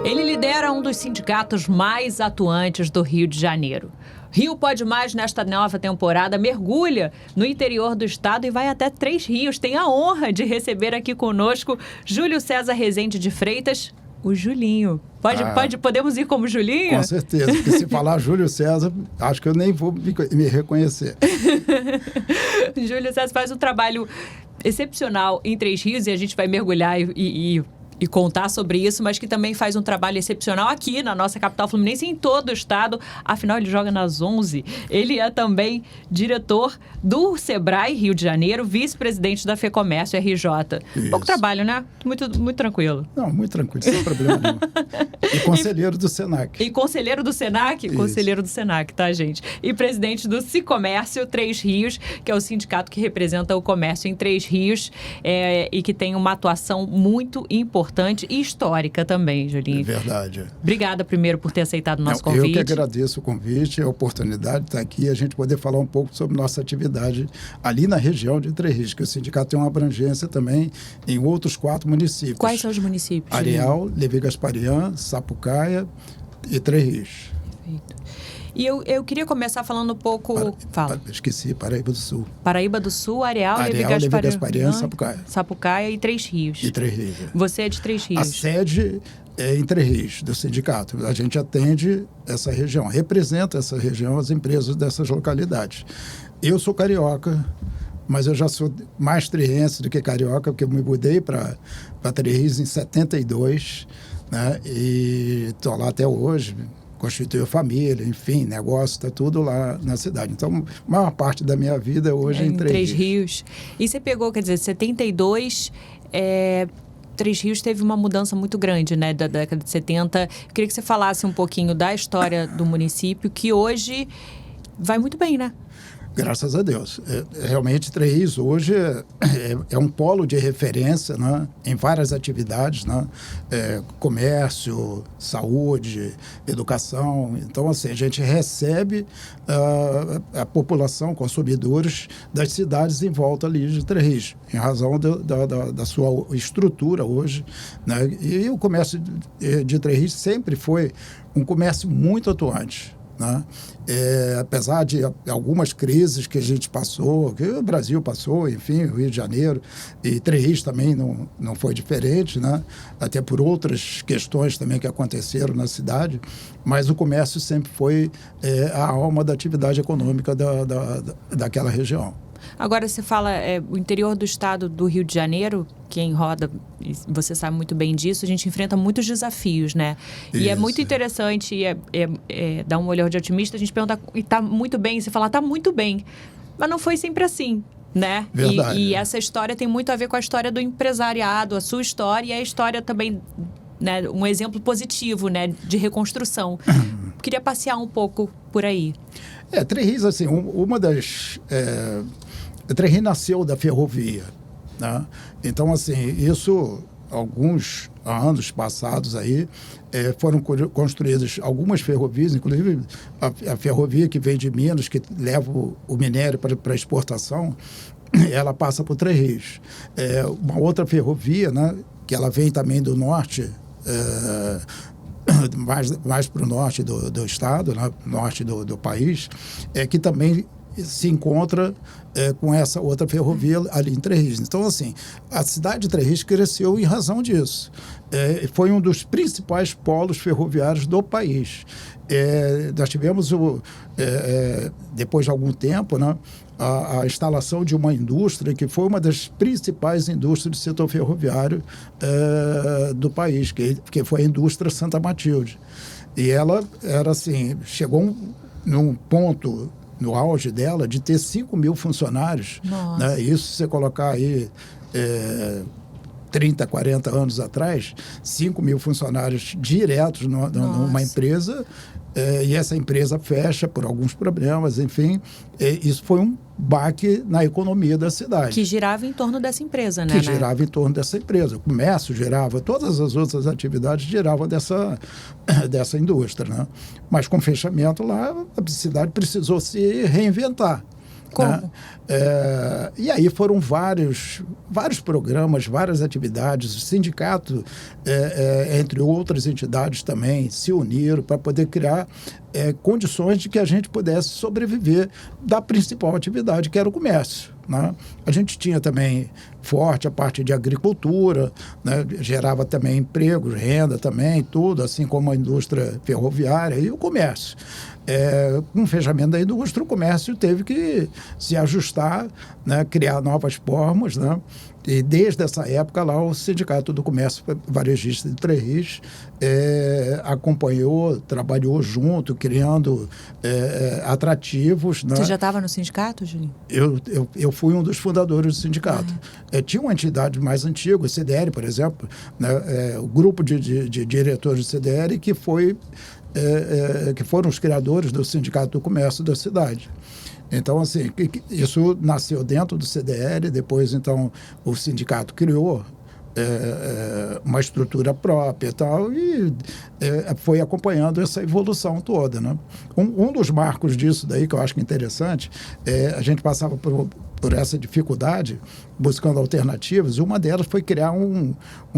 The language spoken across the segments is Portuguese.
Ele lidera um dos sindicatos mais atuantes do Rio de Janeiro. Rio Pode Mais, nesta nova temporada, mergulha no interior do estado e vai até Três Rios. Tem a honra de receber aqui conosco Júlio César Rezende de Freitas, o Julinho. Podemos ir como Julinho? Com certeza, porque se falar Júlio César, acho que eu nem vou me reconhecer. Júlio César faz um trabalho excepcional em Três Rios e a gente vai mergulhar e contar sobre isso, mas que também faz um trabalho excepcional aqui na nossa capital fluminense e em todo o estado. Afinal, ele joga nas 11. Ele é também diretor do Sebrae Rio de Janeiro, vice-presidente da FEComércio RJ. Isso. Pouco trabalho, né? Muito tranquilo. Não, muito tranquilo, sem problema nenhum. E conselheiro do Senac. E conselheiro do Senac? Isso. Conselheiro do Senac, tá, gente? E presidente do Sicomércio Três Rios, que é o sindicato que representa o comércio em Três Rios e que tem uma atuação muito importante e histórica também, Julinho. É verdade. Obrigada, primeiro, por ter aceitado o nosso convite. Eu que agradeço o convite, a oportunidade de estar aqui e a gente poder falar um pouco sobre nossa atividade ali na região de Três Rios, que o sindicato tem uma abrangência também em outros 4 municípios. Quais são os municípios? Areal, Levi Gasparian, Sapucaia e Três Rios. Perfeito. E eu queria começar falando um pouco... Esqueci, Paraíba do Sul. Paraíba do Sul, Areal, Levi Gasparian, Sapucaia. Sapucaia e Três Rios. E Três Rios. Você é de Três Rios. A sede é em Três Rios, do sindicato. A gente atende essa região, representa essa região, as empresas dessas localidades. Eu sou carioca, mas eu já sou mais treense do que carioca, porque eu me mudei para Três Rios em 72, né? E estou lá até hoje. Constituiu família, enfim, negócio, está tudo lá na cidade. Então, a maior parte da minha vida hoje é em Três Rios. E você pegou, quer dizer, 72, Três Rios teve uma mudança muito grande, né, da década de 70. Eu queria que você falasse um pouquinho da história do município, que hoje vai muito bem, né? Graças a Deus. Realmente, Três Rios hoje é um polo de referência, né, em várias atividades, né, comércio, saúde, educação. Então, assim, a gente recebe a população, consumidores das cidades em volta ali de Três Rios, em razão da sua estrutura hoje, né? E o comércio de Três Rios sempre foi um comércio muito atuante, né? Apesar de algumas crises que a gente passou, que o Brasil passou, enfim, o Rio de Janeiro e Três Rios também não foi diferente, né? Até por outras questões também que aconteceram na cidade, mas o comércio sempre foi a alma da atividade econômica daquela região. Agora, você fala o interior do estado do Rio de Janeiro, quem roda, você sabe muito bem disso, a gente enfrenta muitos desafios, né? Isso. E é muito interessante, dar um olhar de otimista, a gente pergunta, e tá muito bem? Você fala, tá muito bem. Mas não foi sempre assim, né? Verdade. E essa história tem muito a ver com a história do empresariado, a sua história e a história também, né? Um exemplo positivo, né? De reconstrução. Queria passear um pouco por aí. Três Rios, assim, uma das... Três Rios nasceu da ferrovia, né? Então, assim, isso, alguns anos passados aí, foram construídas algumas ferrovias, inclusive a ferrovia que vem de Minas, que leva o minério para exportação, ela passa por Três Rios. Uma outra ferrovia, né, que ela vem também do norte, mais para o norte do estado, né, norte do país, que também se encontra com essa outra ferrovia ali em Três Rios. Então, assim, a cidade de Três Rios cresceu em razão disso. Foi um dos principais polos ferroviários do país. Nós tivemos, depois de algum tempo, né, a instalação de uma indústria que foi uma das principais indústrias do setor ferroviário do país, que foi a indústria Santa Matilde. E ela era assim, chegou num ponto, no auge dela, de ter 5 mil funcionários. Né? Isso, se você colocar aí 30, 40 anos atrás, 5 mil funcionários diretos numa empresa, e essa empresa fecha por alguns problemas, enfim. Isso foi um baque na economia da cidade. Que girava em torno dessa empresa, né? Que girava em torno dessa empresa. O comércio girava, todas as outras atividades giravam dessa indústria, né? Mas com o fechamento lá, a cidade precisou se reinventar. Como? Né? E aí foram vários programas, várias atividades. O sindicato, entre outras entidades também, se uniram para poder criar condições de que a gente pudesse sobreviver da principal atividade, que era o comércio. Né? A gente tinha também forte a parte de agricultura, né? Gerava também empregos, renda também, tudo, assim como a indústria ferroviária e o comércio. Com o fechamento da indústria, o comércio teve que se ajustar, né? Criar novas formas, né? E desde essa época lá, o Sindicato do Comércio Varejista de Três Rios acompanhou, trabalhou junto, criando atrativos. Né? Você já estava no sindicato, Julinho? Eu fui um dos fundadores do sindicato. Tinha uma entidade mais antiga, o CDL, por exemplo, né? O grupo de diretores do CDL que foram os criadores do Sindicato do Comércio da cidade. Então, assim, isso nasceu dentro do CDL, depois, então, o sindicato criou uma estrutura própria e tal, e foi acompanhando essa evolução toda, né? Um dos marcos disso daí, que eu acho que é interessante, a gente passava por essa dificuldade, buscando alternativas, e uma delas foi criar um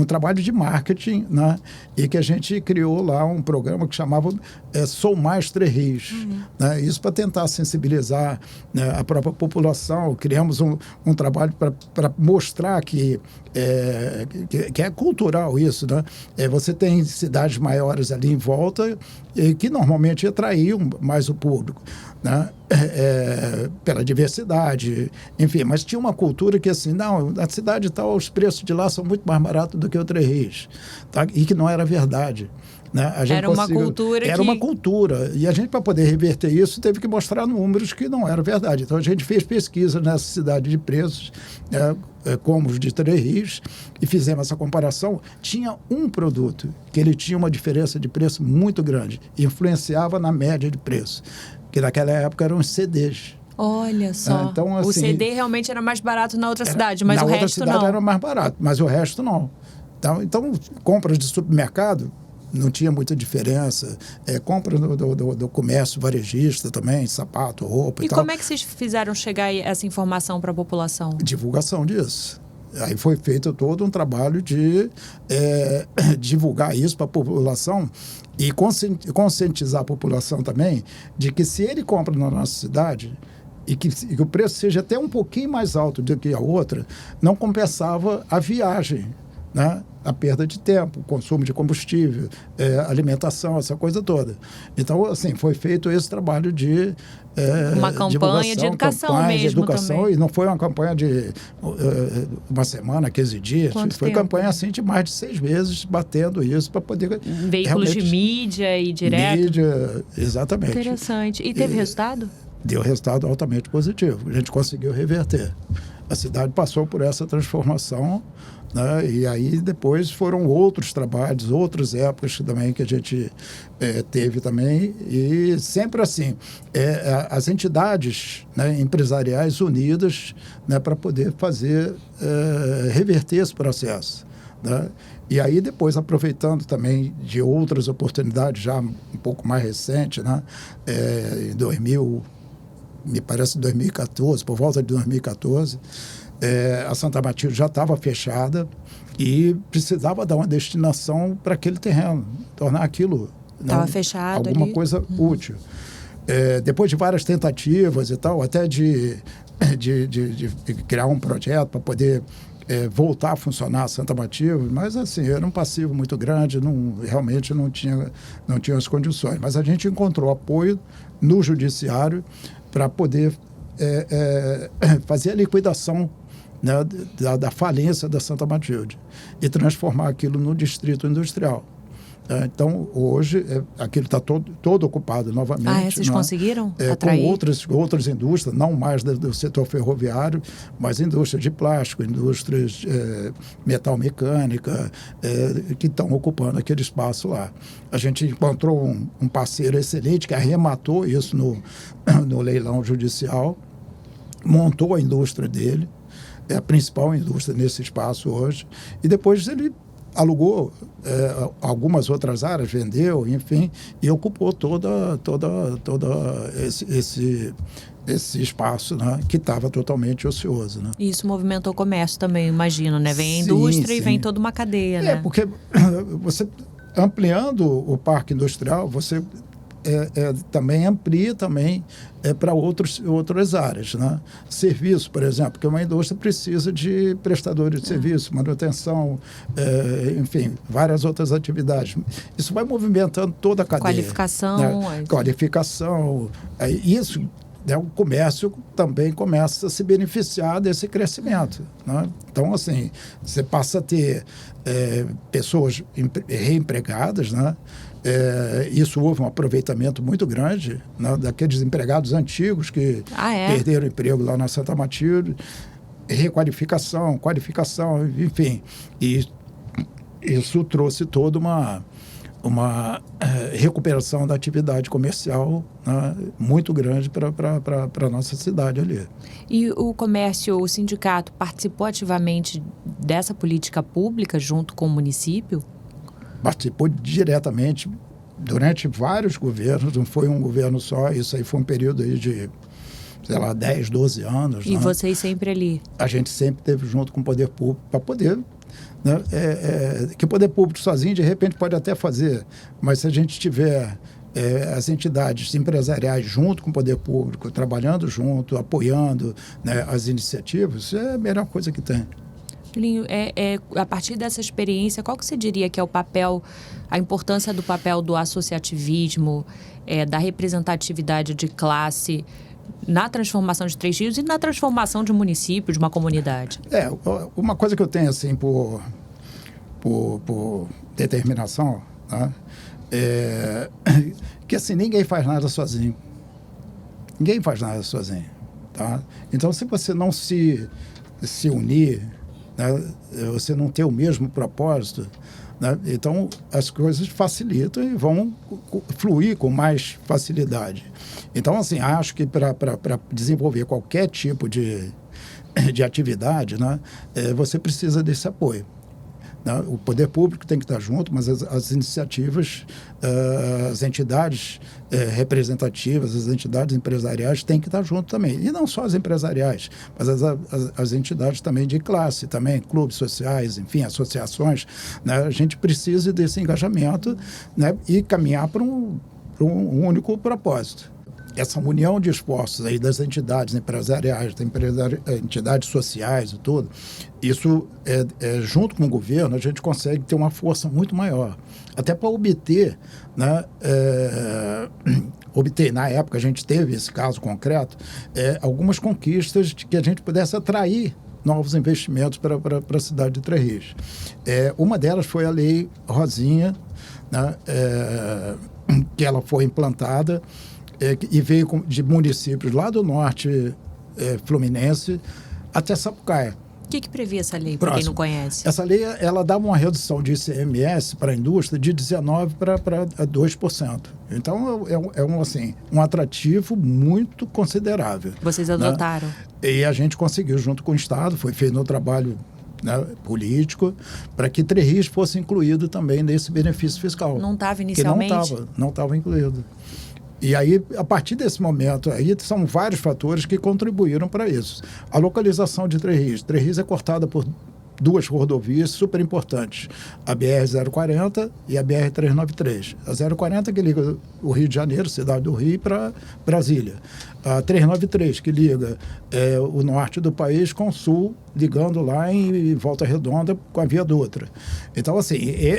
trabalho de marketing, né? E que a gente criou lá um programa que chamava Sou Mais Três Rios. Né? Isso para tentar sensibilizar, né, a própria população. Criamos um trabalho para mostrar que é cultural isso, né? Você tem cidades maiores ali em volta que normalmente atraíam mais o público, né? Pela diversidade, enfim, mas tinha uma cultura que assim, não, na cidade tal os preços de lá são muito mais baratos do que o Três Rios, tá? E que não era verdade. Né? Era uma cultura Era uma cultura. E a gente, para poder reverter isso, teve que mostrar números que não eram verdade. Então, a gente fez pesquisa nessa cidade de preços, como os de Três Rios, e fizemos essa comparação. Tinha um produto que ele tinha uma diferença de preço muito grande, influenciava na média de preço, que naquela época eram os CDs. Olha só, então, assim, o CD realmente era mais barato na outra cidade, mas o resto não. Na outra cidade era mais barato, mas o resto não. Então compras de supermercado não tinha muita diferença. Compra do comércio varejista também, sapato, roupa e tal. E como é que vocês fizeram chegar essa informação para a população? Divulgação disso. Aí foi feito todo um trabalho de divulgar isso para a população e conscientizar a população também de que se ele compra na nossa cidade e que o preço seja até um pouquinho mais alto do que a outra, não compensava a viagem, né? A perda de tempo, consumo de combustível, alimentação, essa coisa toda. Então, assim, foi feito esse trabalho de uma campanha de educação mesmo também. E não foi uma campanha de uma semana, 15 dias. Quanto foi tempo? Campanha assim de mais de 6 meses batendo isso para poder... Veículos de mídia e direto? Mídia, exatamente. Interessante. E teve resultado? Deu resultado altamente positivo. A gente conseguiu reverter. A cidade passou por essa transformação, né? E aí depois foram outros trabalhos, outras épocas também que a gente teve também, e sempre assim, as entidades, né, empresariais unidas, né, para poder reverter esse processo, né? E aí depois, aproveitando também de outras oportunidades já um pouco mais recentes, né, em 2000, me parece 2014, por volta de 2014, a Santa Matilde já estava fechada e precisava dar uma destinação para aquele terreno, tornar aquilo estava fechado alguma ali. Coisa útil. Depois de várias tentativas e tal, até de criar um projeto para poder voltar a funcionar a Santa Matilde, mas assim, era um passivo muito grande, realmente não tinha as condições. Mas a gente encontrou apoio no judiciário para poder fazer a liquidação, né, da falência da Santa Matilde e transformar aquilo no distrito industrial. Então, hoje, aquilo está todo ocupado novamente. Vocês conseguiram atrair? Com outras indústrias, não mais do setor ferroviário, mas indústrias de plástico, indústrias metal mecânica, que estão ocupando aquele espaço lá. A gente encontrou um parceiro excelente que arrematou isso no leilão judicial, montou a indústria dele, é a principal indústria nesse espaço hoje, e depois ele alugou algumas outras áreas, vendeu, enfim, e ocupou todo esse espaço, né, que estava totalmente ocioso. Né? Isso movimentou o comércio também, imagino, né? Vem a Sim, indústria sim. e vem toda uma cadeia, né? Porque você, ampliando o parque industrial, você também amplia também para outras áreas. Né? Serviço, por exemplo, porque uma indústria precisa de prestadores de serviço, manutenção, enfim, várias outras atividades. Isso vai movimentando toda a cadeia. Qualificação. Né? Qualificação. Isso, né, o comércio também começa a se beneficiar desse crescimento. Né? Então, assim, você passa a ter pessoas reempregadas, né? Isso houve um aproveitamento muito grande, né, daqueles empregados antigos que perderam emprego lá na Santa Matilde, requalificação, qualificação, enfim. E isso trouxe toda uma recuperação da atividade comercial, né, muito grande para a nossa cidade ali. E o comércio, o sindicato, participou ativamente dessa política pública junto com o município? Participou diretamente durante vários governos, não foi um governo só, isso aí foi um período aí de, sei lá, 10, 12 anos. E vocês sempre ali? A gente sempre esteve junto com o poder público para poder... Né, que o poder público sozinho, de repente, pode até fazer, mas se a gente tiver as entidades empresariais junto com o poder público, trabalhando junto, apoiando, né, as iniciativas, isso é a melhor coisa que tem. Julinho, a partir dessa experiência, qual que você diria que é o papel, a importância do papel do associativismo, da representatividade de classe na transformação de Três Rios e na transformação de um município, de uma comunidade? Uma coisa que eu tenho, assim, por determinação, né, que, assim, ninguém faz nada sozinho. Ninguém faz nada sozinho, tá? Então, se você não se unir, né, você não ter o mesmo propósito, né, então as coisas facilitam e vão fluir com mais facilidade. Então, assim, acho que para desenvolver qualquer tipo de atividade, né, você precisa desse apoio. Né? O poder público tem que estar junto, mas as iniciativas, as entidades representativas, as entidades empresariais têm que estar junto também. E não só as empresariais, mas as entidades também de classe, também clubes sociais, enfim, associações. Né? A gente precisa desse engajamento, né, e caminhar para um único propósito. Essa união de esforços aí das entidades empresariais, entidades sociais e tudo, isso, junto com o governo, a gente consegue ter uma força muito maior. Até para obter, né, na época a gente teve esse caso concreto, algumas conquistas que a gente pudesse atrair novos investimentos para a cidade de Três Rios. Uma delas foi a Lei Rosinha, né, que ela foi implantada, e veio de municípios lá do norte fluminense até Sapucaia. O que previa essa lei, para quem não conhece? Essa lei, ela dava uma redução de ICMS para a indústria de 19% para 2%. Então, um atrativo muito considerável. Vocês adotaram? Né? E a gente conseguiu, junto com o Estado, foi feito um trabalho, né, político, para que Três Rios fosse incluído também nesse benefício fiscal. Não estava inicialmente? Não estava incluído. E aí, a partir desse momento, aí são vários fatores que contribuíram para isso. A localização de Três Rios. Três Rios é cortada por duas rodovias super importantes, a BR-040 e a BR-393. A 040 que liga o Rio de Janeiro, cidade do Rio, para Brasília. A 393 que liga o norte do país com o sul, ligando lá em Volta Redonda com a Via Dutra. Então, assim,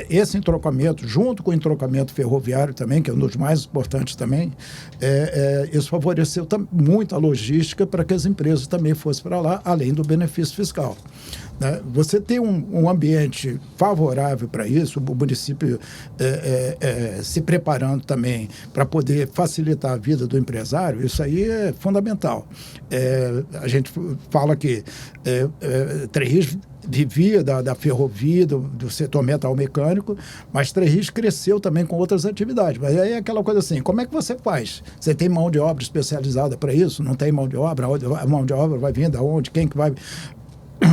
esse entrocamento, junto com o entrocamento ferroviário também, que é um dos mais importantes também, isso favoreceu muito a logística para que as empresas também fossem para lá, além do benefício fiscal. Né? Você ter um ambiente favorável para isso, o município se preparando também para poder facilitar a vida do empresário, isso aí é fundamental. A gente fala que Três Rios vivia da ferrovia, do setor metal-mecânico, mas Três Rios cresceu também com outras atividades. Mas aí é aquela coisa assim, como é que você faz? Você tem mão de obra especializada para isso? Não tem mão de obra? A mão de obra vai vir de onde? Quem que vai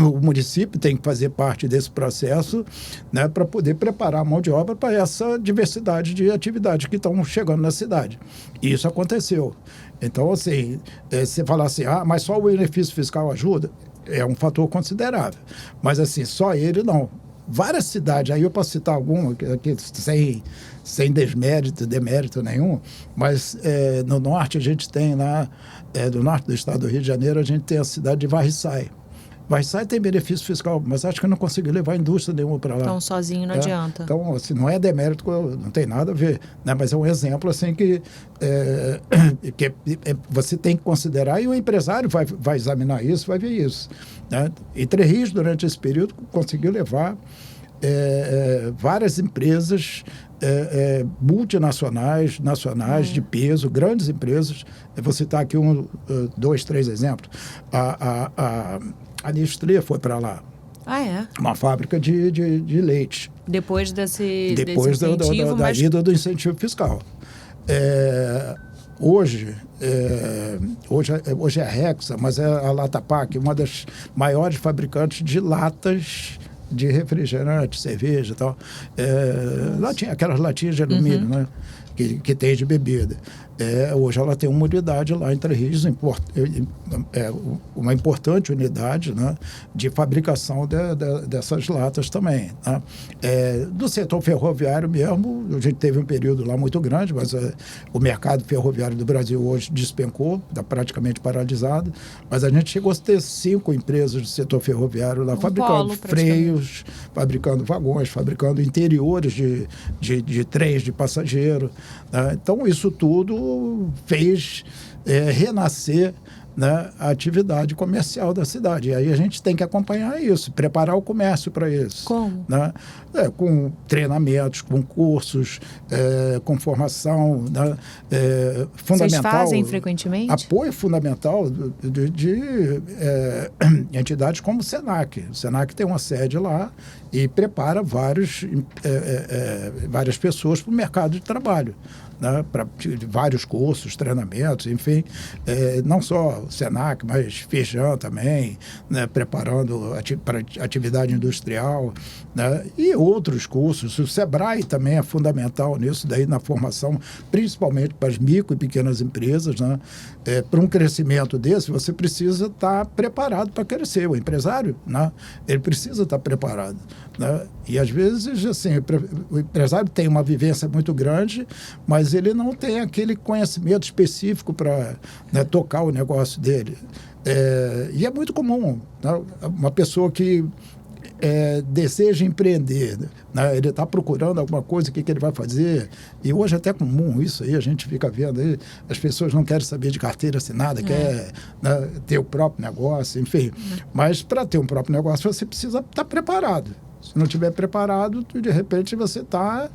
o município tem que fazer parte desse processo, né, para poder preparar a mão de obra para essa diversidade de atividades que estão chegando na cidade. E isso aconteceu. Então, assim, você falar assim, mas só o benefício fiscal ajuda, é um fator considerável. Mas, assim, só ele não. Várias cidades, aí eu posso citar alguma, aqui, sem demérito nenhum, mas no norte a gente tem lá, no norte do estado do Rio de Janeiro, a gente tem a cidade de Varriçai. Varriçai tem benefício fiscal, mas acho que não conseguiu levar indústria nenhuma para lá. Então, sozinho não adianta. Então, assim, não é demérito, não tem nada a ver, né? Mas é um exemplo assim que você tem que considerar, e o empresário vai examinar isso, vai ver isso, né? E Três Rios, durante esse período, conseguiu levar várias empresas multinacionais, nacionais, de peso, grandes empresas. Eu vou citar aqui 2, 3 exemplos. A Nestlé foi para lá. É? Uma fábrica de leite. Depois desse incentivo, da ida do incentivo fiscal. Hoje é a Hexa, mas é a Latapac, uma das maiores fabricantes de latas de refrigerante, cerveja e tal. Aquelas latinhas de alumínio, né? Que tem de bebida. Hoje ela tem uma unidade lá em Três Rios, uma importante unidade, né, de fabricação dessas latas também, né? Do setor ferroviário mesmo, a gente teve um período lá muito grande, mas o mercado ferroviário do Brasil hoje despencou, está praticamente paralisado, mas a gente chegou a ter 5 empresas do setor ferroviário lá, fabricando freios, fabricando vagões, fabricando interiores de trens de passageiro, né? Então, isso tudo fez renascer, né, a atividade comercial da cidade. E aí a gente tem que acompanhar isso, preparar o comércio para isso. Como? Né? Com treinamentos, com cursos, com formação, né? Fundamental. Vocês fazem frequentemente? Apoio fundamental de entidades como o Senac. O Senac tem uma sede lá e prepara várias pessoas para o mercado de trabalho. Né, para vários cursos, treinamentos, enfim, não só o Senac, mas Feijão também, né, preparando para atividade industrial, né, e outros cursos. O Sebrae também é fundamental nisso, daí na formação, principalmente para as micro e pequenas empresas, né? Para um crescimento desse, você precisa estar preparado para crescer. O empresário, né, ele precisa estar preparado, né? E às vezes, assim, o empresário tem uma vivência muito grande, mas ele não tem aquele conhecimento específico para, né, tocar o negócio dele. E é muito comum, né? Uma pessoa que deseja empreender, né? Ele está procurando alguma coisa, o que ele vai fazer, e hoje é até comum isso aí, a gente fica vendo aí, as pessoas não querem saber de carteira assinada, quer, né, ter o próprio negócio, enfim. Mas para ter um próprio negócio você precisa estar preparado. Se não estiver preparado, de repente você está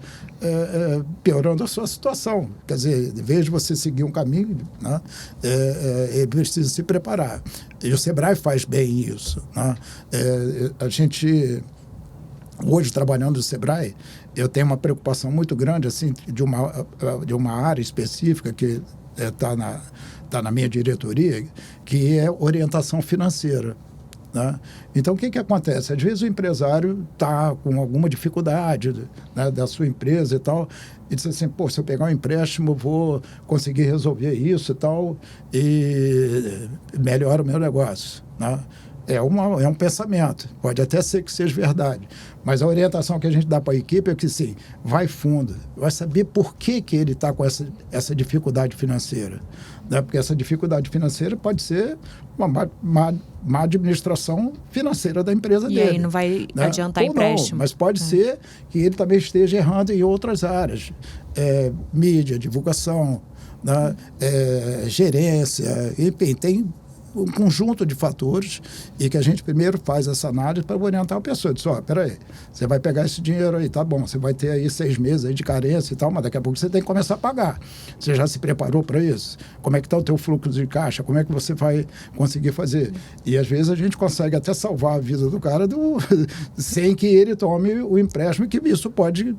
piorando a sua situação. Quer dizer, em vez de você seguir um caminho, né, ele precisa se preparar. E o Sebrae faz bem isso, né? A gente, hoje, trabalhando no Sebrae, eu tenho uma preocupação muito grande assim, de uma área específica que está na minha diretoria, que é orientação financeira. Né? Então, o que acontece? Às vezes o empresário está com alguma dificuldade, né, da sua empresa e tal, e diz assim, se eu pegar um empréstimo, vou conseguir resolver isso e tal, e melhora o meu negócio. Né? É um pensamento, pode até ser que seja verdade, mas a orientação que a gente dá para a equipe é que, sim, vai fundo, vai saber por que ele está com essa dificuldade financeira. Né? Porque essa dificuldade financeira pode ser uma má administração financeira da empresa dele. E aí não vai, né, adiantar ou empréstimo. Não, mas pode ser que ele também esteja errando em outras áreas. Mídia, divulgação, né? Gerência, enfim, tem um conjunto de fatores e que a gente primeiro faz essa análise para orientar a pessoa. Diz, peraí, você vai pegar esse dinheiro aí, tá bom, você vai ter aí 6 meses aí de carência e tal, mas daqui a pouco você tem que começar a pagar. Você já se preparou para isso? Como é que está o teu fluxo de caixa? Como é que você vai conseguir fazer? E às vezes a gente consegue até salvar a vida do cara sem que ele tome o empréstimo, que isso pode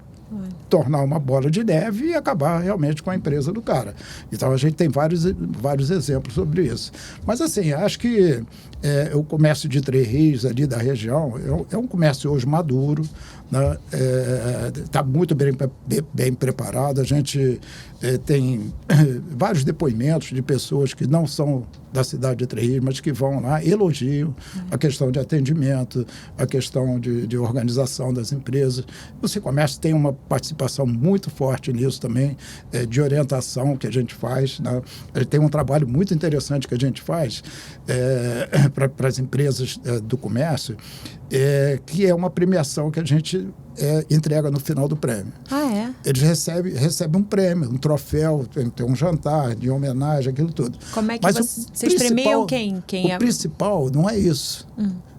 tornar uma bola de neve e acabar realmente com a empresa do cara. Então, a gente tem vários exemplos sobre isso. Mas, assim, acho que o comércio de Três Rios, ali da região, é um comércio hoje maduro, né? Está muito bem preparado. A gente tem vários depoimentos de pessoas que não são da cidade de Três Rios, mas que vão lá, elogiam a questão de atendimento, a questão de organização das empresas. O Sicomércio tem uma participação muito forte nisso também, de orientação que a gente faz, né? Tem um trabalho muito interessante que a gente faz para as empresas do comércio, que é uma premiação que a gente entrega no final do prêmio. Eles recebem um prêmio, um troféu, tem um jantar de homenagem, aquilo tudo. Como é que vocês premiam quem? O principal não é isso.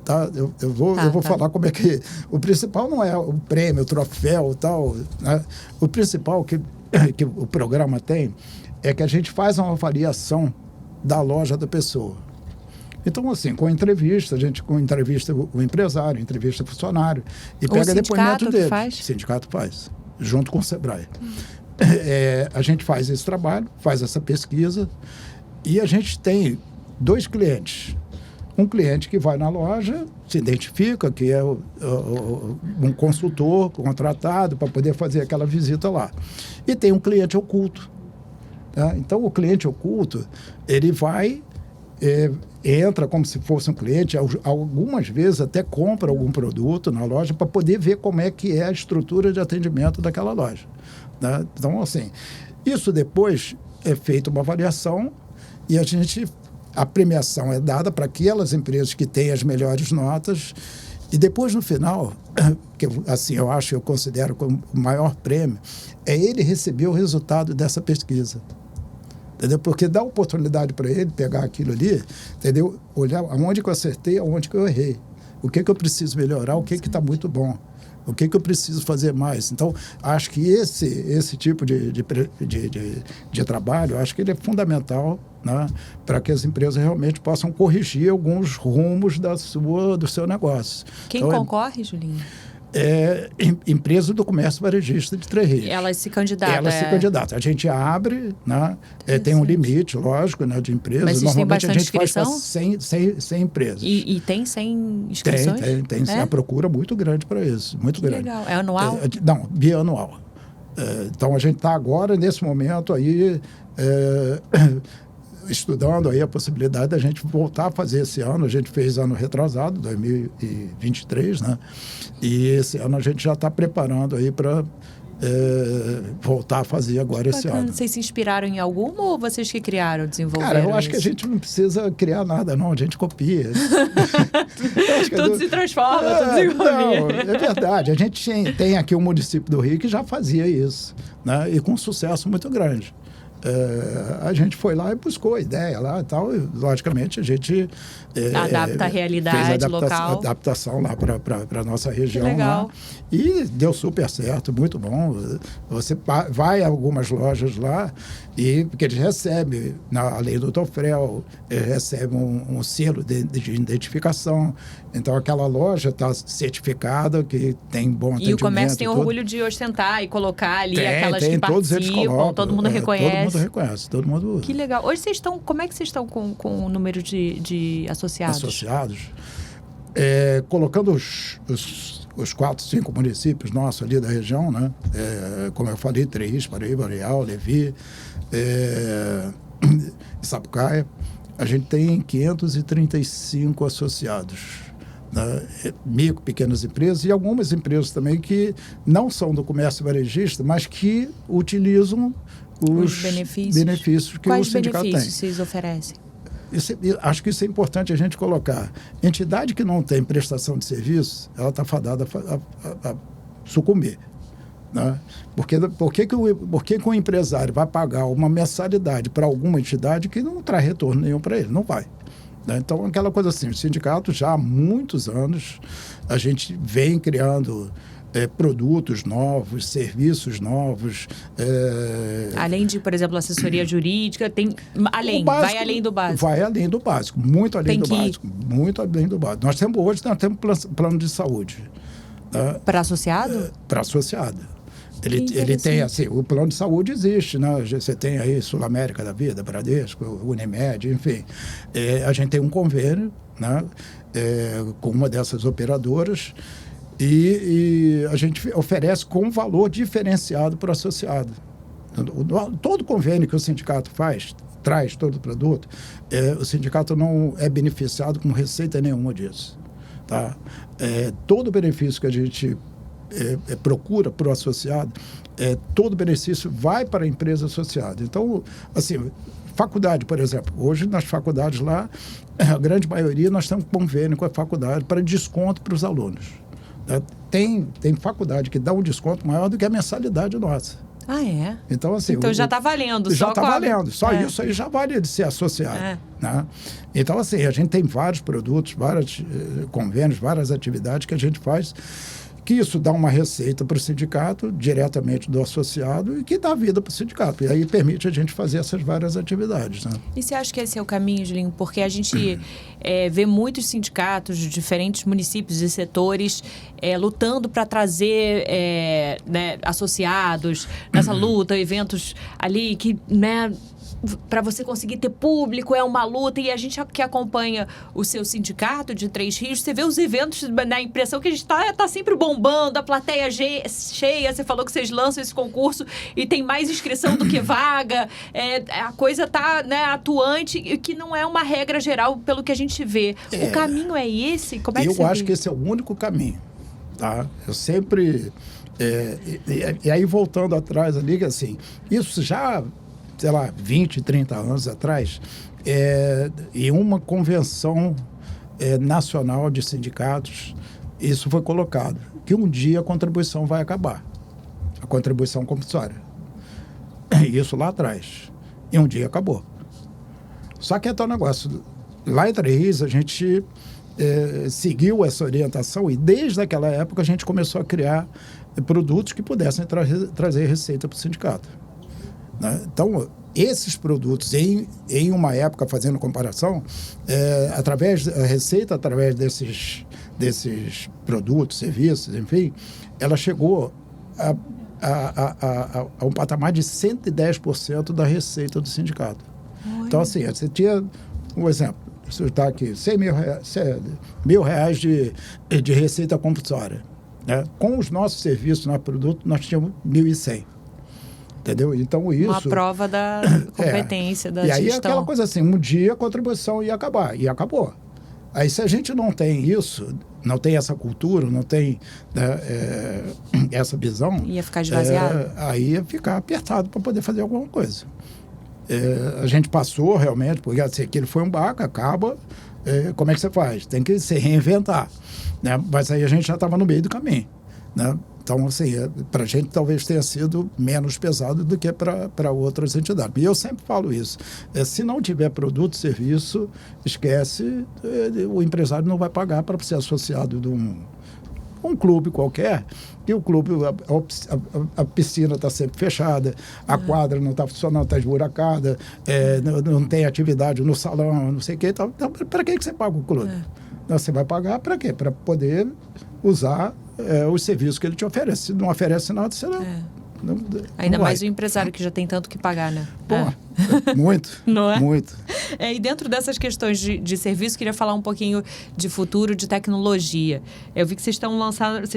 Tá? Eu vou falar como é que... O principal não é o prêmio, o troféu e tal, né? O principal que o programa tem é que a gente faz uma avaliação da loja da pessoa. Então, assim, com entrevista, a gente entrevista o empresário, entrevista o funcionário e pega depoimento dele. O sindicato faz, junto com o Sebrae. A gente faz esse trabalho, faz essa pesquisa e a gente tem 2 clientes. Um cliente que vai na loja, se identifica que é um consultor contratado para poder fazer aquela visita lá. E tem um cliente oculto. Tá? Então, o cliente oculto, ele vai... entra como se fosse um cliente, algumas vezes até compra algum produto na loja para poder ver como é que é a estrutura de atendimento daquela loja. Né? Então, assim, isso depois é feita uma avaliação e a premiação é dada para aquelas empresas que têm as melhores notas e depois, no final, que assim, eu considero como o maior prêmio, é ele receber o resultado dessa pesquisa. Entendeu? Porque dá oportunidade para ele pegar aquilo ali, entendeu? Olhar aonde que eu acertei, aonde que eu errei. O que eu preciso melhorar, o que está muito bom. O que eu preciso fazer mais. Então, acho que esse tipo de trabalho, acho que ele é fundamental, né, para que as empresas realmente possam corrigir alguns rumos do seu negócio. Quem então, concorre, Julinho? Empresa do comércio varejista de Três Rios. Elas se candidatam. Se candidatam. A gente abre, né? Tem um limite, lógico, né, de empresas. Mas normalmente tem a gente faz 100 empresas. E tem 100 inscrições? Tem a procura muito grande para isso. Muito que grande. Legal. É anual? Não, bianual. Então a gente está agora, nesse momento aí, estudando aí a possibilidade da gente voltar a fazer esse ano. A gente fez ano retrasado, 2023, né? E esse ano a gente já está preparando aí para voltar a fazer agora esse ano. Vocês se inspiraram em alguma ou vocês que criaram, desenvolveram? Cara, eu acho que a gente não precisa criar nada, não. A gente copia. Tudo se transforma, tudo se copia. Não, é verdade. A gente tem aqui o município do Rio que já fazia isso, né? E com sucesso muito grande. A gente foi lá e buscou a ideia lá e tal, e logicamente a gente adapta a realidade fez local. Adaptação lá para a nossa região. Que legal. Lá, e deu super certo, muito bom. Você vai a algumas lojas lá e porque eles recebem, além do TOFREL, recebem um selo de identificação. Então aquela loja está certificada, que tem bom atendimento. E o comércio tem orgulho de ostentar e colocar ali aquelas que todos eles participam, colocam, todo mundo reconhece. Todo mundo. Que legal. Hoje vocês estão, como é que vocês estão com o número de associados? Colocando os 4, 5 municípios nossos ali da região, né? Como eu falei, Três, Paraíba, Areal, Levi, Sapucaia, a gente tem 535 associados. Né? Micro, pequenas empresas e algumas empresas também que não são do comércio varejista, mas que utilizam os benefícios que o sindicato tem. Quais benefícios vocês oferecem? Acho que isso é importante a gente colocar. Entidade que não tem prestação de serviço, ela está fadada a sucumbir. Né? Por que o empresário vai pagar uma mensalidade para alguma entidade que não traz retorno nenhum para ele? Não vai. Né? Então, aquela coisa assim, o sindicato já há muitos anos, a gente vem criando produtos novos, serviços novos. Além de, por exemplo, assessoria jurídica, vai além do básico. Vai além do básico, muito além do básico. Muito além do básico. Hoje nós temos plano de saúde. Para associado? Para associado. Ele tem, assim, o plano de saúde existe, né? Você tem aí Sul América da Vida, Bradesco, Unimed, enfim. A gente tem um convênio, né? Com uma dessas operadoras e a gente oferece com valor diferenciado para o associado. Todo convênio que o sindicato traz todo o produto, o sindicato não é beneficiado com receita nenhuma disso. Tá? Todo o benefício que a gente procura para o associado, todo benefício vai para a empresa associada. Então, assim, faculdade, por exemplo, hoje nas faculdades lá, a grande maioria nós temos convênio com a faculdade para desconto para os alunos. Tem faculdade que dá um desconto maior do que a mensalidade nossa. Ah, é? Então, assim, já está valendo. Já está valendo. Só isso aí já vale de ser associado. Né? Então, assim, a gente tem vários produtos, vários convênios, várias atividades que a gente faz, que isso dá uma receita para o sindicato, diretamente do associado, e que dá vida para o sindicato. E aí permite a gente fazer essas várias atividades. Né? E você acha que esse é o caminho, Julinho? Porque a gente vê muitos sindicatos de diferentes municípios e setores lutando para trazer associados nessa luta, eventos ali que, né, para você conseguir ter público é uma luta. E a gente que acompanha o seu sindicato de Três Rios, você vê os eventos, na impressão que a gente tá sempre bombando, a plateia cheia. Você falou que vocês lançam esse concurso e tem mais inscrição do que vaga. A coisa tá, né, atuante, e que não é uma regra geral pelo que a gente vê. O caminho é esse? Como é que você acho que esse é o único caminho. Tá? Eu sempre... e aí, voltando atrás ali, que assim, isso já... sei lá, 20, 30 anos atrás, em uma convenção nacional de sindicatos, isso foi colocado, que um dia a contribuição vai acabar, a contribuição compulsória. Isso lá atrás. E um dia acabou. Só que é tal negócio. Lá em Três Rios, a gente seguiu essa orientação e desde aquela época a gente começou a criar produtos que pudessem trazer receita para o sindicato. Então, esses produtos, em uma época, fazendo comparação, a receita, através desses produtos, serviços, enfim, ela chegou a um patamar de 110% da receita do sindicato. Oi. Então, assim, você tinha um exemplo, você está aqui, 100 mil reais de receita compulsória. Né? Com os nossos serviços, nosso produto, nós tínhamos 1.100. Entendeu? Então, isso... Uma prova da competência, da gestão. E aí, gestão. aquela coisa assim, um dia a contribuição ia acabar, e acabou. Aí, se a gente não tem isso, não tem essa cultura, não tem essa visão... Ia ficar esvaziado? Aí ia ficar apertado para poder fazer alguma coisa. A gente passou, realmente, porque assim, aquilo foi um barco, acaba, como é que você faz? Tem que se reinventar. Né? Mas aí a gente já estava no meio do caminho, né? Então, assim, para a gente talvez tenha sido menos pesado do que para outras entidades. E eu sempre falo isso. Se não tiver produto, serviço, esquece, o empresário não vai pagar para ser associado de um clube qualquer, e o clube, a piscina está sempre fechada, a quadra não está funcionando, está esburacada, não tem atividade no salão, não sei o quê. Então, para que você paga o clube? Você vai pagar para quê? Para poder usar os serviços que ele te oferece. Se não oferece nada, você não... Ainda mais o empresário que já tem tanto que pagar, né? Muito. Não é? Muito. E dentro dessas questões de serviço, queria falar um pouquinho de futuro, de tecnologia. Eu vi que vocês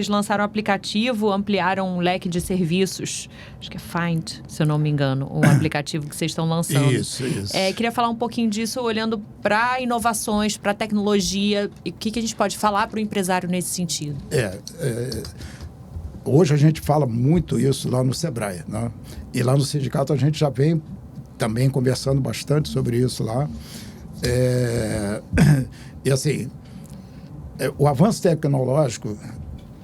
lançaram um aplicativo, ampliaram um leque de serviços. Acho que é Find, se eu não me engano, o aplicativo que vocês estão lançando. Isso. Queria falar um pouquinho disso, olhando para inovações, para tecnologia. E o que a gente pode falar para o empresário nesse sentido? Hoje a gente fala muito isso lá no Sebrae, né? E lá no sindicato a gente já vem também conversando bastante sobre isso lá. E assim, o avanço tecnológico,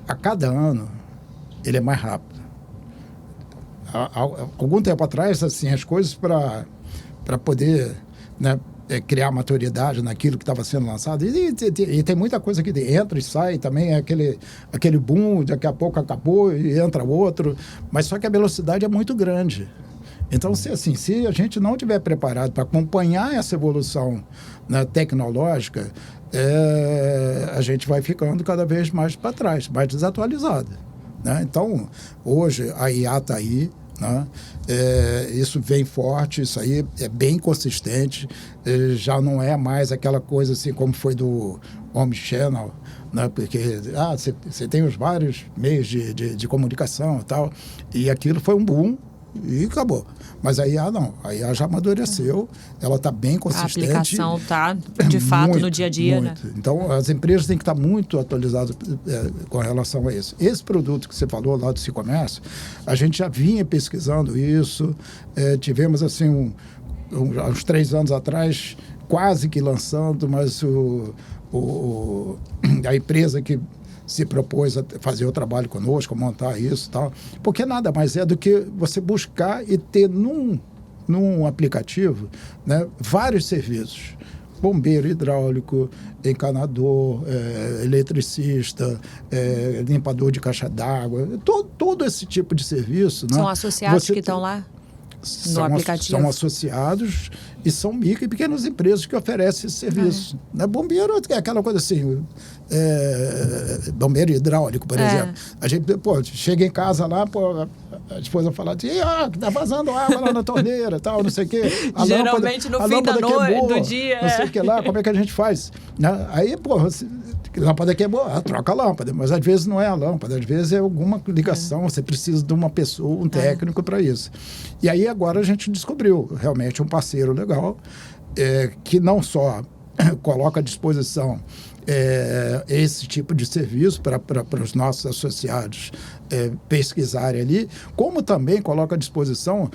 a cada ano, ele é mais rápido. Há algum tempo atrás, assim, as coisas para poder, né, criar maturidade naquilo que estava sendo lançado. E tem muita coisa que entra e sai também, aquele boom, daqui a pouco acabou e entra outro. Mas só que a velocidade é muito grande. Então, se a gente não estiver preparado para acompanhar essa evolução, né, tecnológica, a gente vai ficando cada vez mais para trás, mais desatualizado. né? Então, hoje a IA está aí, né? Isso vem forte, isso aí é bem consistente, já não é mais aquela coisa assim como foi do Omnichannel, né? Porque você tem os vários meios de comunicação e tal, e aquilo foi um boom e acabou. Mas a IA não, a IA já amadureceu, ela está bem consistente. A aplicação está, de fato, muito, no dia a dia, muito. né? Então, as empresas têm que estar muito atualizadas com relação a isso. Esse produto que você falou lá do e-commerce, a gente já vinha pesquisando isso, tivemos, assim, uns 3 anos atrás, quase que lançando, mas a empresa que se propôs a fazer o trabalho conosco, montar isso e tal, porque nada mais é do que você buscar e ter num aplicativo, né, vários serviços. Bombeiro hidráulico, encanador, eletricista, limpador de caixa d'água, todo esse tipo de serviço. São, né? associados que estão lá no aplicativo? São associados e são micro e pequenas empresas que oferecem esse serviço. Né? Bombeiro é aquela coisa assim, bombeiro hidráulico, por exemplo. A gente, chega em casa lá, a esposa fala assim, tá vazando água lá na torneira, tal, não sei o quê. Geralmente no fim da noite, do dia. Não sei o que lá, como é que a gente faz? Né? Aí, a lâmpada queimou, troca a lâmpada, mas às vezes não é a lâmpada, às vezes é alguma ligação, você precisa de uma pessoa, um técnico para isso. E aí agora a gente descobriu realmente um parceiro legal, que não só coloca à disposição esse tipo de serviço para os nossos associados pesquisarem ali, como também coloca à disposição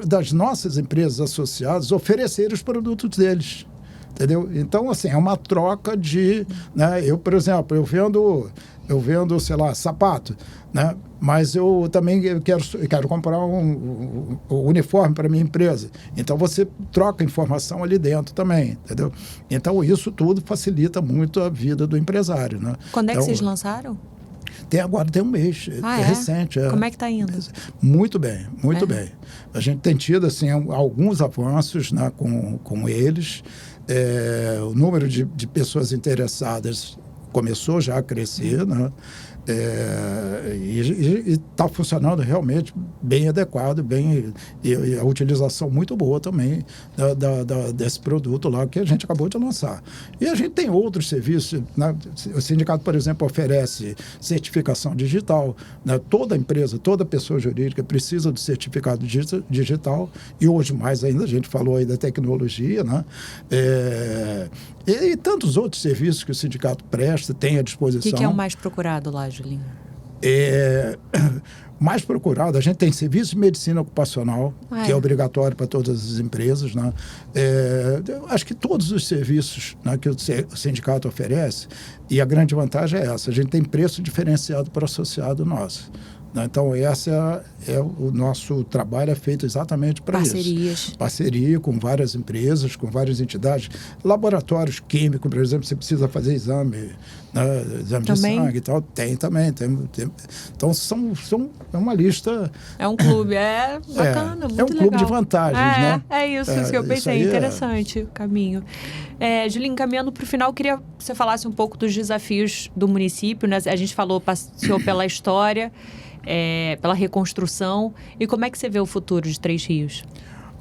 das nossas empresas associadas oferecerem os produtos deles. Entendeu? Então, assim, é uma troca de... Né? Eu, por exemplo, eu vendo, sei lá, sapato, né? Mas eu também quero comprar um uniforme para a minha empresa. Então, você troca informação ali dentro também, entendeu? Então, isso tudo facilita muito a vida do empresário, né? Quando é que vocês lançaram? Agora tem um mês, recente. Como é que está indo? Muito bem, muito bem. A gente tem tido, assim, alguns avanços, né, com eles. O número de pessoas interessadas começou já a crescer, né? E está funcionando realmente bem adequado, e a utilização muito boa também desse produto lá que a gente acabou de lançar. E a gente tem outros serviços, né? O sindicato, por exemplo, oferece certificação digital, né? Toda empresa, toda pessoa jurídica precisa do certificado digital, e hoje mais ainda, a gente falou aí da tecnologia, né? E tantos outros serviços que o sindicato presta, tem à disposição. O que é o mais procurado lá, Julinho? Mais procurado, a gente tem serviço de medicina ocupacional, que é obrigatório para todas as empresas, né? Acho que todos os serviços, né, que o sindicato oferece, e a grande vantagem é essa, a gente tem preço diferenciado para o associado nosso. Então, o nosso trabalho é feito exatamente para isso. Parceria com várias empresas, com várias entidades. Laboratórios químicos, por exemplo, você precisa fazer exame de sangue e tal. Tem também. Então, é uma lista... É um clube, bacana, muito legal. É um clube de vantagens, né? É isso que eu pensei. Interessante o caminho. Julinho, caminhando para o final, queria que você falasse um pouco dos desafios do município, né? A gente passeou pela história, pela reconstrução. E como é que você vê o futuro de Três Rios?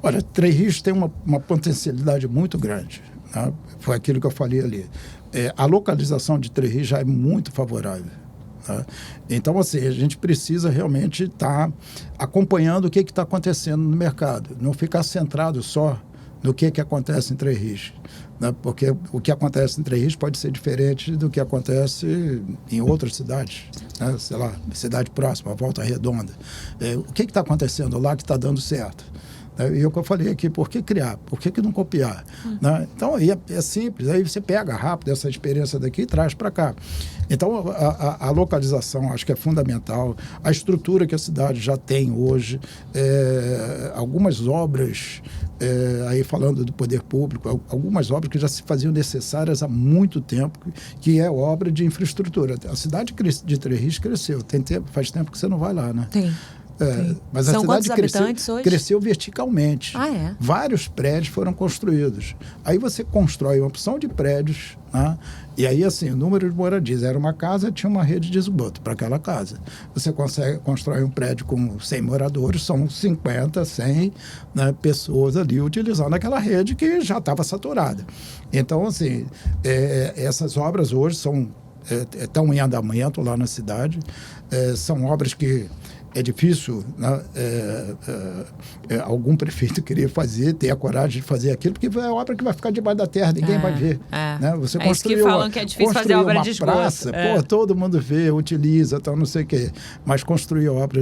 Olha, Três Rios tem uma potencialidade muito grande, né? Foi aquilo que eu falei ali. A localização de Três Rios já é muito favorável. Né? Então, assim, a gente precisa realmente estar acompanhando o que está acontecendo no mercado. Não ficar centrado só no que acontece em Três Rios. Né? Porque o que acontece em Três Rios pode ser diferente do que acontece em outras cidades, né? Sei lá, cidade próxima, Volta Redonda. O que está acontecendo lá que está dando certo? E o que eu falei aqui, por que criar? Por que não copiar? Né? Então, aí é simples, aí você pega rápido essa experiência daqui e traz para cá. Então, a localização acho que é fundamental, a estrutura que a cidade já tem hoje, algumas obras, aí falando do poder público, algumas obras que já se faziam necessárias há muito tempo, que é obra de infraestrutura. A cidade de Três Rios cresceu, faz tempo que você não vai lá, né? Mas São a quantos cidade habitantes hoje? Cresceu verticalmente. Ah, é? Vários prédios foram construídos. Aí você constrói uma opção de prédios, né? E aí, assim, o número de moradias. Era uma casa, tinha uma rede de esgoto para aquela casa. Você constrói um prédio com 100 moradores, são 50, 100, né, pessoas ali utilizando aquela rede que já estava saturada. Então, assim, essas obras hoje estão em andamento lá na cidade. São obras que é difícil, né? Algum prefeito querer fazer, ter a coragem de fazer aquilo, porque é obra que vai ficar debaixo da terra, ninguém vai ver. Né? Você construiu, isso que falam que é difícil fazer obra de esgoto. Praça, todo mundo vê, utiliza, tal, não sei o quê. Mas construir obra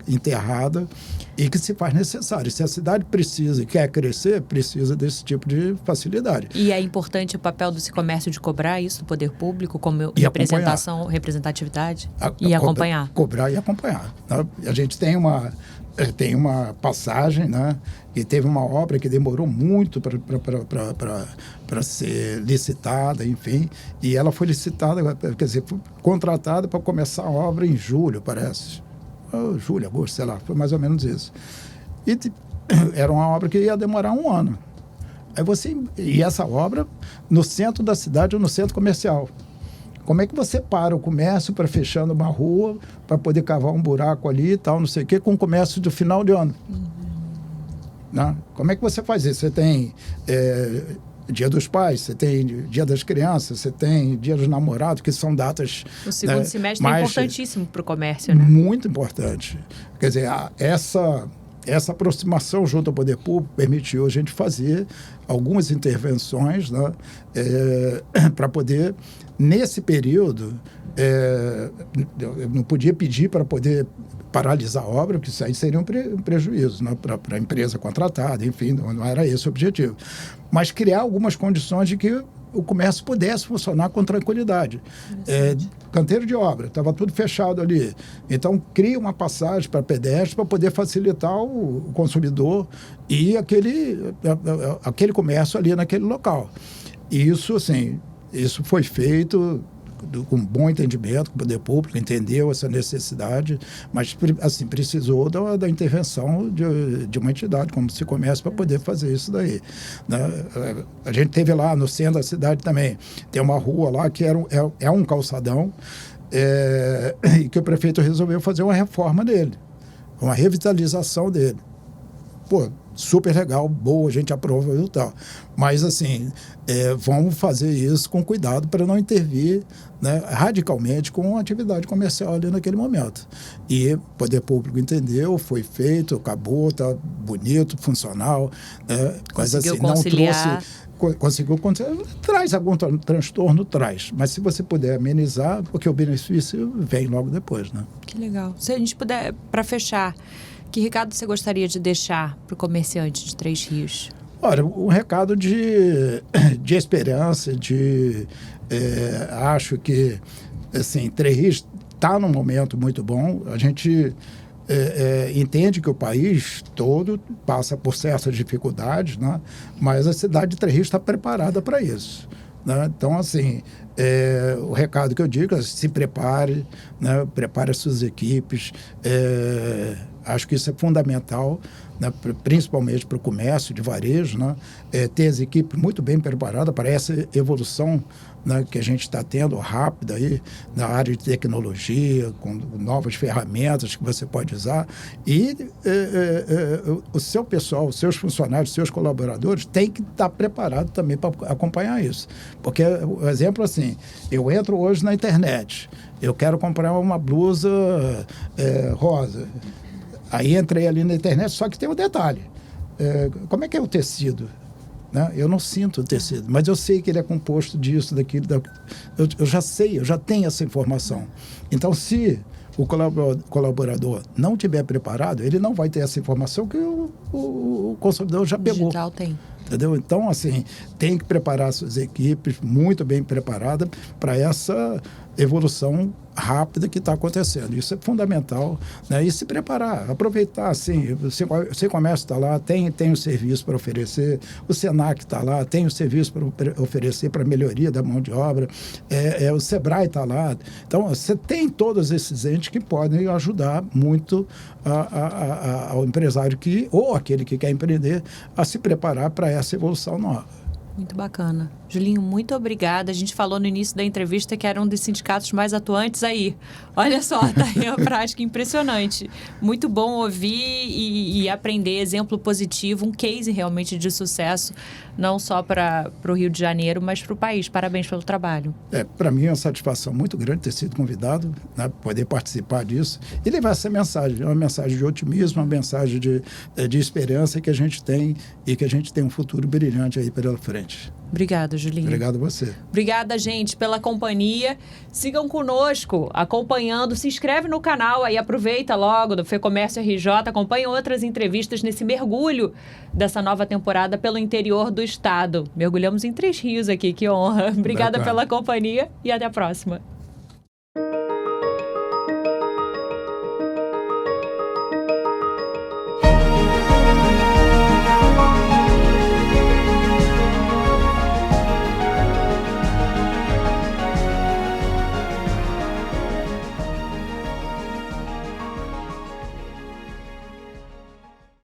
enterrada e que se faz necessário. Se a cidade precisa e quer crescer, precisa desse tipo de facilidade. E é importante o papel do comércio de cobrar isso do poder público como representatividade e acompanhar. Cobrar e acompanhar. Né? A gente tem uma passagem, né? E teve uma obra que demorou muito para ser licitada, enfim, e ela foi licitada, quer dizer, foi contratada para começar a obra em julho, parece. Julho, agosto, sei lá, foi mais ou menos isso. E era uma obra que ia demorar 1 ano. E essa obra no centro da cidade ou no centro comercial. Como é que você para o comércio para fechando uma rua, para poder cavar um buraco ali e tal, não sei o quê, com o comércio do final de ano? Né? Como é que você faz isso? Você tem Dia dos Pais, você tem Dia das Crianças, você tem Dia dos Namorados, que são datas... O segundo semestre é importantíssimo para o comércio, né? Muito importante. Quer dizer, essa aproximação junto ao poder público permitiu a gente fazer algumas intervenções, né, para poder, nesse período, eu não podia pedir para poder paralisar a obra, porque isso aí seria um prejuízo, né, para a empresa contratada, enfim, não era esse o objetivo. Mas criar algumas condições de que o comércio pudesse funcionar com tranquilidade. Canteiro de obra, estava tudo fechado ali. Então, cria uma passagem para pedestre para poder facilitar o consumidor e aquele comércio ali naquele local. E isso, assim, isso foi feito com bom entendimento, com o poder público entendeu essa necessidade, mas assim, precisou da intervenção de uma entidade como se comércio para poder fazer isso daí. Né? A gente teve lá no centro da cidade também, tem uma rua lá que é um calçadão e que o prefeito resolveu fazer uma reforma dele, uma revitalização dele. Pô, super legal, boa, a gente aprova e tal. Mas, assim, vamos fazer isso com cuidado para não intervir, né, radicalmente com a atividade comercial ali naquele momento. E o poder público entendeu, foi feito, acabou, está bonito, funcional. Mas, assim, conciliar. Conseguiu conciliar. Traz algum transtorno, traz. Mas se você puder amenizar, porque o benefício vem logo depois, né? Que legal. Se a gente puder, para fechar, que recado você gostaria de deixar para o comerciante de Três Rios? Olha, um recado de esperança, acho que, assim, Três Rios está num momento muito bom. A gente entende que o país todo passa por certas dificuldades, né? Mas a cidade de Três Rios está preparada para isso. Né? Então, assim, o recado que eu digo é se prepare, né? Prepare as suas equipes. Acho que isso é fundamental, né? Principalmente para o comércio de varejo, né? Ter as equipes muito bem preparadas para essa evolução, né, que a gente está tendo rápida aí na área de tecnologia, com novas ferramentas que você pode usar. E o seu pessoal, os seus funcionários, os seus colaboradores têm que estar preparados também para acompanhar isso. Porque, o exemplo assim, eu entro hoje na internet, eu quero comprar uma blusa rosa. Aí entrei ali na internet, só que tem um detalhe. Como é que é o tecido? Né? Eu não sinto o tecido, mas eu sei que ele é composto disso, daquilo. Eu já sei, eu já tenho essa informação. Então, se o colaborador não estiver preparado, ele não vai ter essa informação que o consumidor já pegou. O digital tem. Entendeu? Então, assim, tem que preparar suas equipes muito bem preparadas para essa evolução rápida que está acontecendo. Isso é fundamental, né? E se preparar, aproveitar, assim, o comércio está lá, tem o serviço para oferecer, o Senac está lá, tem o serviço para oferecer para melhoria da mão de obra, o Sebrae está lá. Então, você tem todos esses entes que podem ajudar muito ao empresário ou aquele que quer empreender a se preparar para essa evolução nova. Muito bacana. Julinho, muito obrigada. A gente falou no início da entrevista que era um dos sindicatos mais atuantes aí. Olha só, tá aí uma prática impressionante. Muito bom ouvir e aprender exemplo positivo, um case realmente de sucesso, não só para o Rio de Janeiro, mas para o país. Parabéns pelo trabalho. Para mim é uma satisfação muito grande ter sido convidado, né, poder participar disso e levar essa mensagem, uma mensagem de otimismo, uma mensagem de esperança que a gente tem e que a gente tem um futuro brilhante aí pela frente. Obrigada, Julinho. Obrigado a você. Obrigada, gente, pela companhia. Sigam conosco, acompanhando. Se inscreve no canal aí, aproveita logo do FEComércio RJ. Acompanhe outras entrevistas nesse mergulho dessa nova temporada pelo interior do estado. Mergulhamos em 3 rios aqui, que honra. Obrigada pela companhia e até a próxima.